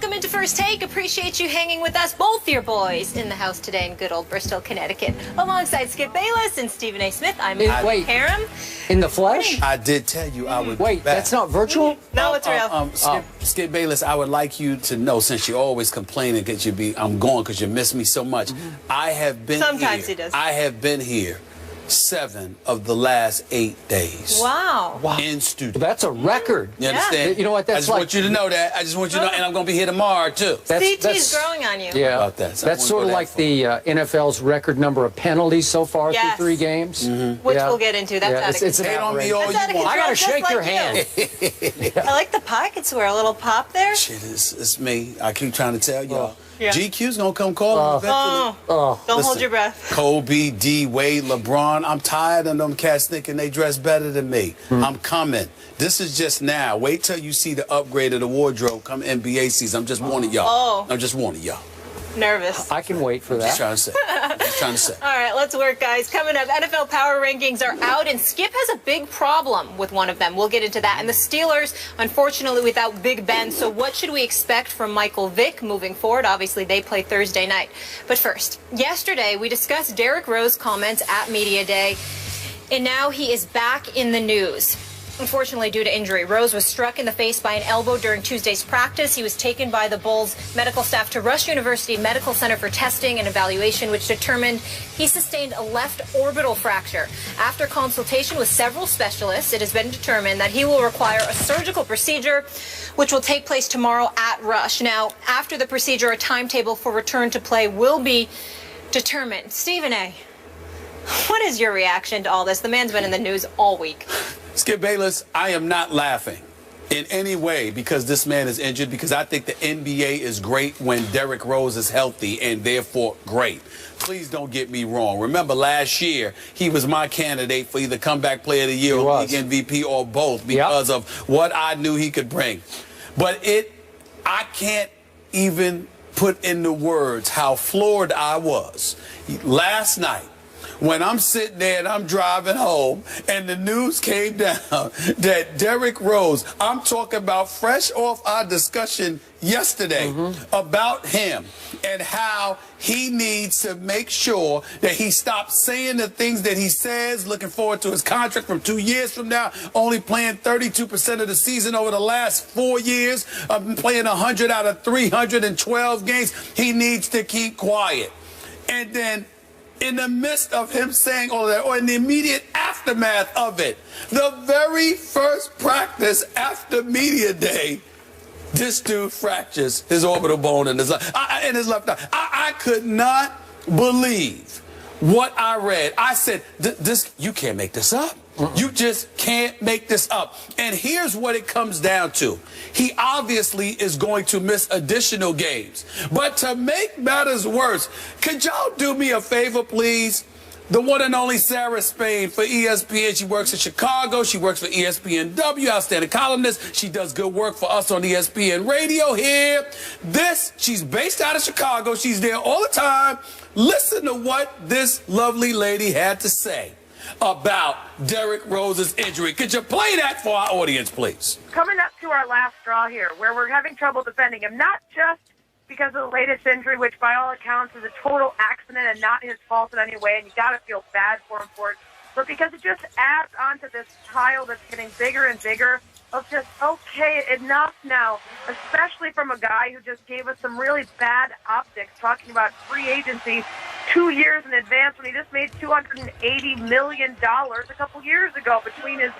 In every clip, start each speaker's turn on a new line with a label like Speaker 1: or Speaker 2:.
Speaker 1: welcome into First Take. Appreciate you hanging with us, both your boys, in the house today in good old Bristol, Connecticut. Alongside Skip Bayless and Stephen A. Smith, I'm Mary Karam.
Speaker 2: In the flesh?
Speaker 3: I did tell you I would
Speaker 2: Wait, that's not virtual?
Speaker 1: No, it's real.
Speaker 3: Skip Bayless, I would like you to know, since you're always complaining that I'm gone because you miss me so much. I have been
Speaker 1: Sometimes
Speaker 3: here.
Speaker 1: he does.
Speaker 3: I have been here 7 of the last 8 days.
Speaker 1: Wow.
Speaker 3: In studio.
Speaker 2: Well, that's a record.
Speaker 3: You understand?
Speaker 2: You know what, that's
Speaker 3: I just
Speaker 2: like...
Speaker 3: want you to know that. I just want you to know, and I'm going to be here tomorrow, too.
Speaker 1: CT's growing on you.
Speaker 2: Yeah.
Speaker 3: About that. So
Speaker 2: that's sort of like the NFL's record number of penalties so far through 3 games.
Speaker 1: Which we'll get into. That's out of
Speaker 2: it's
Speaker 1: control.
Speaker 3: on me all you want.
Speaker 2: I got to shake your hand.
Speaker 1: I like the pockets where a little pop there.
Speaker 3: Shit, it's me. I keep trying to tell y'all.
Speaker 1: Yeah.
Speaker 3: GQ's going to come call him eventually.
Speaker 1: Don't hold your breath.
Speaker 3: Kobe, D, Wade, LeBron. I'm tired of them cats thinking they dress better than me. I'm coming. This is just now. Wait till you see the upgrade of the wardrobe come NBA season. I'm just warning y'all. I'm just warning y'all.
Speaker 1: Nervous.
Speaker 2: I can wait for that.
Speaker 3: Just trying to say. Just trying to say.
Speaker 1: All right, let's work, guys. Coming up, NFL power rankings are out, and Skip has a big problem with one of them. We'll get into that. And the Steelers, unfortunately, without Big Ben. So what should we expect from Michael Vick moving forward? Obviously, they play Thursday night. But first, yesterday, we discussed Derrick Rose's comments at Media Day, and now he is back in the news. Unfortunately, due to injury, Rose was struck in the face by an elbow during Tuesday's practice. He was taken by the Bulls medical staff to Rush University Medical Center for testing and evaluation, which determined he sustained a left orbital fracture. After consultation with several specialists, it has been determined that he will require a surgical procedure, which will take place tomorrow at Rush. Now, after the procedure, a timetable for return to play will be determined. Stephen A., what is your reaction to all this? The man's been in the news all week.
Speaker 3: Skip Bayless, I am not laughing in any way because this man is injured, because I think the NBA is great when Derrick Rose is healthy and therefore great. Please don't get me wrong. Remember last year, he was my candidate for either comeback player of the year or league MVP or both because of what I knew he could bring. But I can't even put into words how floored I was last night when I'm sitting there and I'm driving home and the news came down that Derrick Rose, I'm talking about fresh off our discussion yesterday about him and how he needs to make sure that he stops saying the things that he says, looking forward to his contract from 2 years from now, only playing 32% of the season over the last 4 years, playing 100 out of 312 games. He needs to keep quiet. And then in the midst of him saying all that, or in the immediate aftermath of it, the very first practice after media day, this dude fractures his orbital bone in his left eye. I could not believe what I read. I said, you can't make this up. You just can't make this up. And here's what it comes down to. He obviously is going to miss additional games. But to make matters worse, could y'all do me a favor, please? The one and only Sarah Spain for ESPN. She works in Chicago. She works for ESPNW, outstanding columnist. She does good work for us on ESPN Radio here. She's based out of Chicago. She's there all the time. Listen to what this lovely lady had to say about Derrick Rose's injury. Could you play that for our audience, please?
Speaker 4: Coming up to our last straw here, where we're having trouble defending him, not just because of the latest injury, which by all accounts is a total accident and not his fault in any way, and you got to feel bad for him for it, but because it just adds on to this pile that's getting bigger and bigger of just, okay, enough now, especially from a guy who just gave us some really bad optics, talking about free agency 2 years in advance when he just made $280 million a couple years ago between his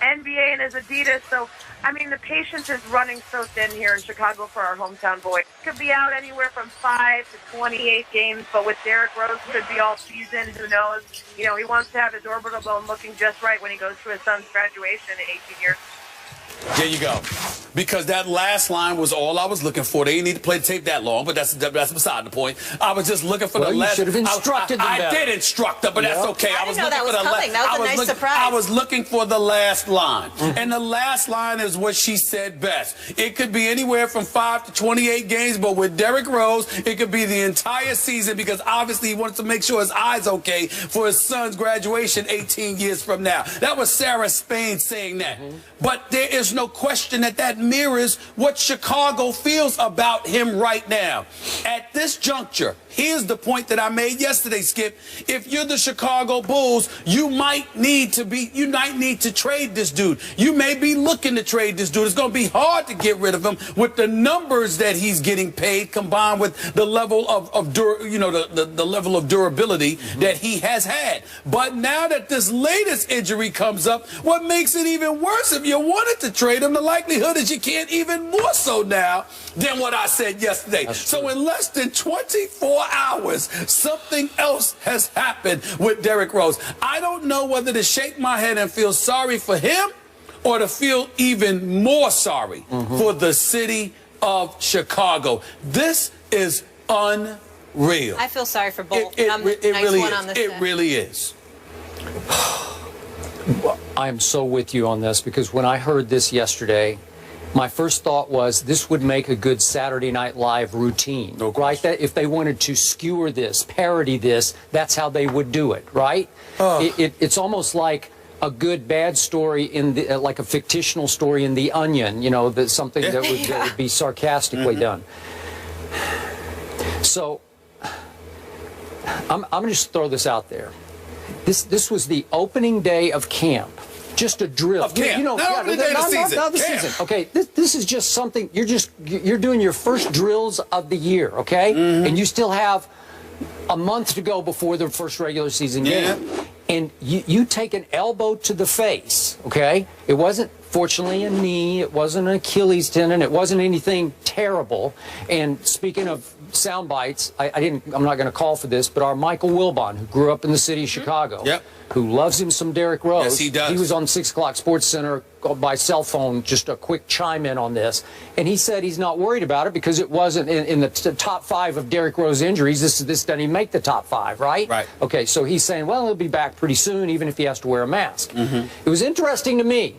Speaker 4: NBA and his Adidas. So, I mean, the patience is running so thin here in Chicago for our hometown boy. Could be out anywhere from 5 to 28 games, but with Derrick Rose, could be all season. Who knows? You know, he wants to have his orbital bone looking just right when he goes to his son's graduation in 18 years.
Speaker 3: There you go. Because that last line was all I was looking for. They didn't need to play the tape that long, but that's beside the point. I was just looking for the last.
Speaker 2: You should have instructed them better.
Speaker 3: I did instruct them, but that's okay.
Speaker 1: I didn't know that was coming. That was a nice surprise.
Speaker 3: I was looking for the last line. And the last line is what she said best. It could be anywhere from 5 to 28 games, but with Derrick Rose, it could be the entire season because obviously he wanted to make sure his eye's okay for his son's graduation 18 years from now. That was Sarah Spain saying that. But there is there's no question that that mirrors what Chicago feels about him right now. At this juncture, here's the point that I made yesterday, Skip. If you're the Chicago Bulls, you might need to trade this dude. You may be looking to trade this dude. It's going to be hard to get rid of him with the numbers that he's getting paid, combined with the level the level of durability that he has had. But now that this latest injury comes up, what makes it even worse, if you wanted to trade him, the likelihood is you can't, even more so now than what I said yesterday. So in less than 24 hours, something else has happened with Derrick Rose. I don't know whether to shake my head and feel sorry for him or to feel even more sorry for the city of Chicago. This is unreal.
Speaker 1: I feel sorry for both.
Speaker 3: It really is.
Speaker 2: I'm so with you on this, because when I heard this yesterday, my first thought was this would make a good Saturday Night Live routine, right? That if they wanted to skewer this, parody this, that's how they would do it, right? It's almost like a good bad story in the like a fictional story in The Onion, you know, that something that would be sarcastically done. So I'm going to just throw this out there. This was the opening day of camp. Just a drill.
Speaker 3: Of camp.
Speaker 2: Not the season. Okay, this is just something. You're doing your first drills of the year, okay? And you still have a month to go before the first regular season game. And you take an elbow to the face, okay? It wasn't, fortunately, a knee. It wasn't an Achilles tendon. It wasn't anything terrible. And speaking of sound bites, I'm not going to call for this, but our Michael Wilbon, who grew up in the city of Chicago, who loves him some Derrick Rose.
Speaker 3: Yes, he does.
Speaker 2: He was on 6 o'clock Sports Center by cell phone, just a quick chime in on this. And he said he's not worried about it because it wasn't in the top 5 of Derrick Rose injuries. This doesn't even make the top 5, right? Right. Okay, so he's saying, well, he'll be back pretty soon, even if he has to wear a mask. It was interesting to me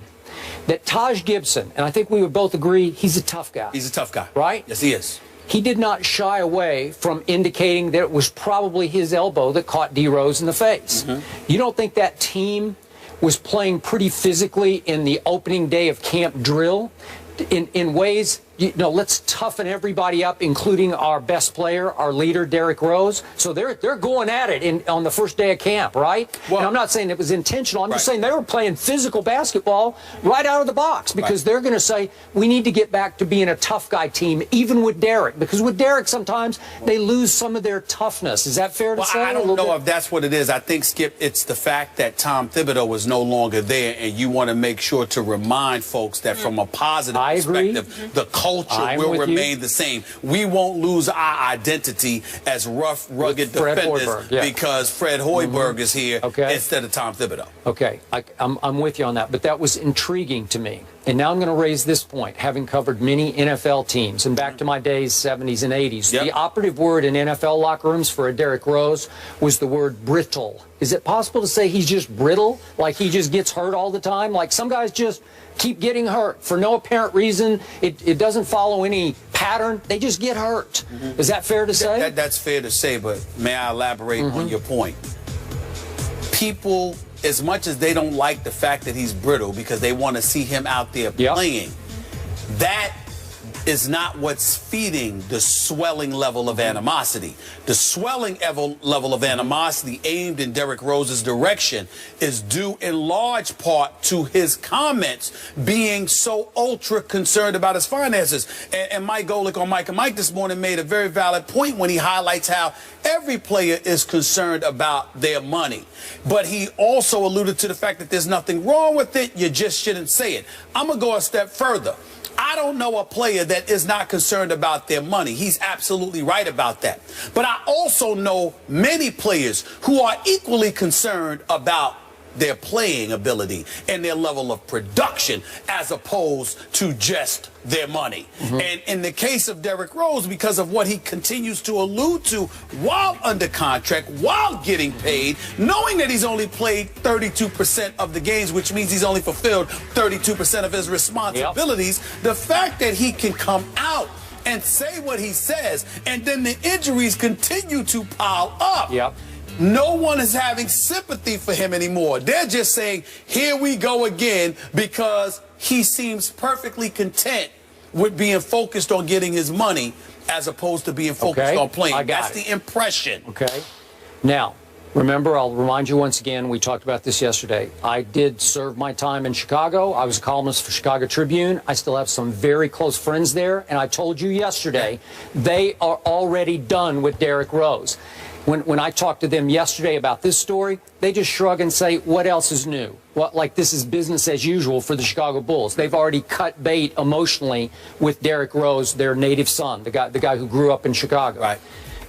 Speaker 2: that Taj Gibson, and I think we would both agree, he's a tough guy.
Speaker 3: He's a tough guy.
Speaker 2: Right?
Speaker 3: Yes, he is.
Speaker 2: He did not shy away from indicating that it was probably his elbow that caught D. Rose in the face. You don't think that team was playing pretty physically in the opening day of camp drill in ways, you know, let's toughen everybody up, including our best player, our leader, Derrick Rose. So they're going at it on the first day of camp, right? Well, and I'm not saying it was intentional. I'm just saying they were playing physical basketball right out of the box, because they're going to say, we need to get back to being a tough guy team, even with Derrick. Because with Derrick, sometimes they lose some of their toughness. Is that fair to say?
Speaker 3: I don't know if that's what it is. I think, Skip, it's the fact that Tom Thibodeau was no longer there, and you want to make sure to remind folks that from a positive perspective, the culture will remain the same. We won't lose our identity as rough, rugged defenders because Fred Hoiberg is here instead of Tom Thibodeau. Okay,
Speaker 2: I'm with you on that, but that was intriguing to me. And now I'm going to raise this point, having covered many NFL teams, and back to my days, 70s and 80s. The operative word in NFL locker rooms for a Derrick Rose was the word brittle. Is it possible to say he's just brittle? Like he just gets hurt all the time? Like some guys just keep getting hurt for no apparent reason. It doesn't follow any pattern. They just get hurt. Is that fair to say?
Speaker 3: That's fair to say, but may I elaborate on your point? People, as much as they don't like the fact that he's brittle because they want to see him out there playing, that is not what's feeding the swelling level of animosity. The swelling level of animosity aimed in Derrick Rose's direction is due in large part to his comments being so ultra concerned about his finances. And Mike Golick on Mike and Mike this morning made a very valid point when he highlights how every player is concerned about their money. But he also alluded to the fact that there's nothing wrong with it. You just shouldn't say it. I'm going to go a step further. I don't know a player that is not concerned about their money. He's absolutely right about that. But I also know many players who are equally concerned about their playing ability and their level of production as opposed to just their money. And in the case of Derrick Rose, because of what he continues to allude to while under contract, while getting paid, knowing that he's only played 32% of the games, which means he's only fulfilled 32% of his responsibilities, the fact that he can come out and say what he says, and then the injuries continue to pile up. No one is having sympathy for him anymore. They're just saying, here we go again, because he seems perfectly content with being focused on getting his money as opposed to being focused on playing. That's the impression.
Speaker 2: Okay. Now, remember, I'll remind you once again, we talked about this yesterday. I did serve my time in Chicago. I was a columnist for Chicago Tribune. I still have some very close friends there. And I told you yesterday, they are already done with Derrick Rose. When I talked to them yesterday about this story, they just shrug and say, what else is new? What, like this is business as usual for the Chicago Bulls. They've already cut bait emotionally with Derrick Rose, their native son, the guy who grew up in Chicago.
Speaker 3: Right.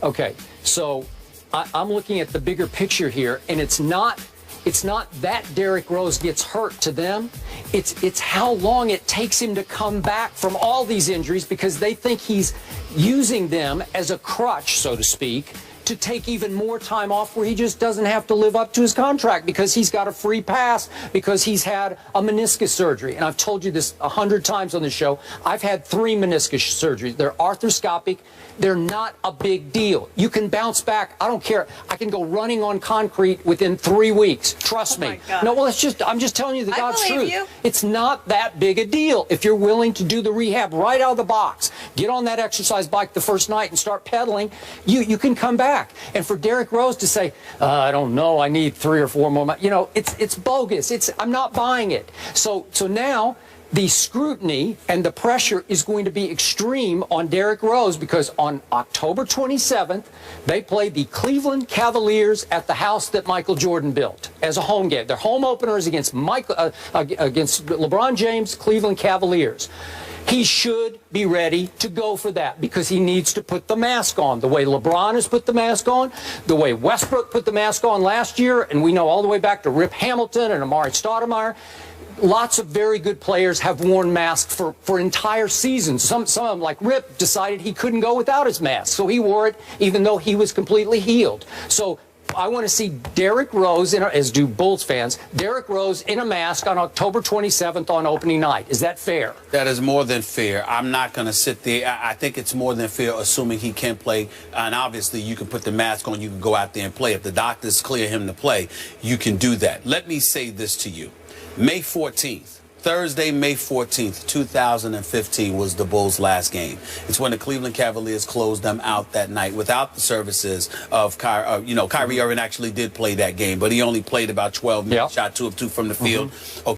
Speaker 2: Okay, so I'm looking at the bigger picture here, and it's not that Derrick Rose gets hurt to them. It's how long it takes him to come back from all these injuries, because they think he's using them as a crutch, so to speak, to take even more time off where he just doesn't have to live up to his contract because he's got a free pass because he's had a meniscus surgery. And I've told you this 100 times on the show. I've had 3 meniscus surgeries. They're arthroscopic. They're not a big deal. You can bounce back. I don't care. I can go running on concrete within 3 weeks. Trust me. No, well, I'm just telling you the God's truth. It's not that big a deal if you're willing to do the rehab right out of the box. Get on that exercise bike the first night and start pedaling. You can come back. And for Derrick Rose to say, I don't know, I need 3 or 4 more months, you know, it's bogus. I'm not buying it. So now the scrutiny and the pressure is going to be extreme on Derrick Rose, because on October 27th, they play the Cleveland Cavaliers at the house that Michael Jordan built as a home game. Their home opener is against LeBron James, Cleveland Cavaliers. He should be ready to go for that because he needs to put the mask on. The way LeBron has put the mask on, the way Westbrook put the mask on last year, and we know all the way back to Rip Hamilton and Amari Stoudemire. Lots of very good players have worn masks for entire seasons. Some of them, like Rip, decided he couldn't go without his mask, so he wore it even though he was completely healed. So I want to see Derrick Rose, as do Bulls fans, Derrick Rose in a mask on October 27th on opening night. Is that fair?
Speaker 3: That is more than fair. I'm not going to sit there. I think it's more than fair, assuming he can play. And obviously, you can put the mask on. You can go out there and play. If the doctors clear him to play, you can do that. Let me say this to you. May 14th. Thursday, May 14th, 2015 was the Bulls' last game. It's when the Cleveland Cavaliers closed them out that night without the services of Kyrie. Kyrie Irving actually did play that game, but he only played about 12 minutes, shot 2 of 2 from the field. Okay.